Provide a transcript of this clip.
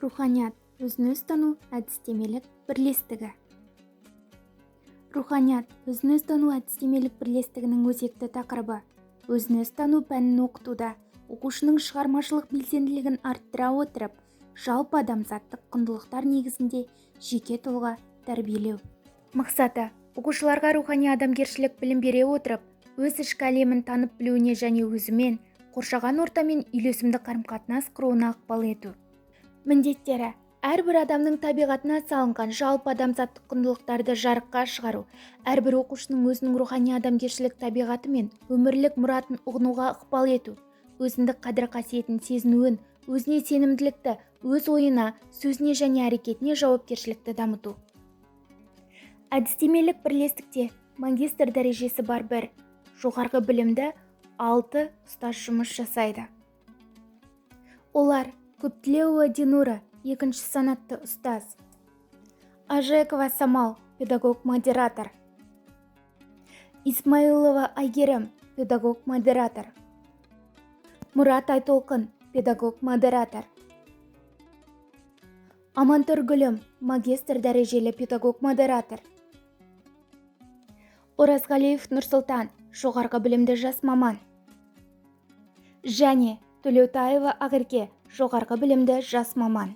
Руханият өзін-өз тану әдістемелік бірлестігі. Руханият өзін-өз тану әдістемелік бірлестігінің өзекті тақырыбы өзін-өз тану пәнін оқытуда оқушының шығармашылық белсенділігін арттыра отырып, жалпы адамзаттық құндылықтар негізінде жеке тұлға тәрбиелеу. Мақсаты оқушыларға рухани адамгершілік білім бере отырып, өз ішкі әлемін танып білуіне және өзімен, қоршаған ортамен үйлесімді қарым-қатынас құруына ықпал ету. Міндеттері: әрбір адамның табиғатына салынған жалпы адамзаттық құндылықтарды жарыққа шығару, әрбір оқушының өзінің рухани адамгершілік табиғаты мен өмірлік мұратын ұғынуға ықпал ету, өзіндік қадір-қасиетін сезінуін, өзіне сенімділікті, өз ойына, сөзіне және әрекетіне жауапкершілікті дамыту. Әдістемелік бірлестікте магистр дәрежесі бар 1, жоғарғы білімді 6 ұстаз жұмыс жасайды. Олар: Көптілеуова Динура, 2-ші санатты ұстаз; Ажекова Самал, педагог-модератор; Исмаилова Айгерім, педагог-модератор; Мұрат Айтолқын, педагог-модератор; Амантұргүлім, магистр дәрежелі педагог-модератор; Оразғалиев Нұрсұлтан, жоғарғы білімді жас маман; және Төлеутаева Ақерке, жоғарғы білімді жас маман.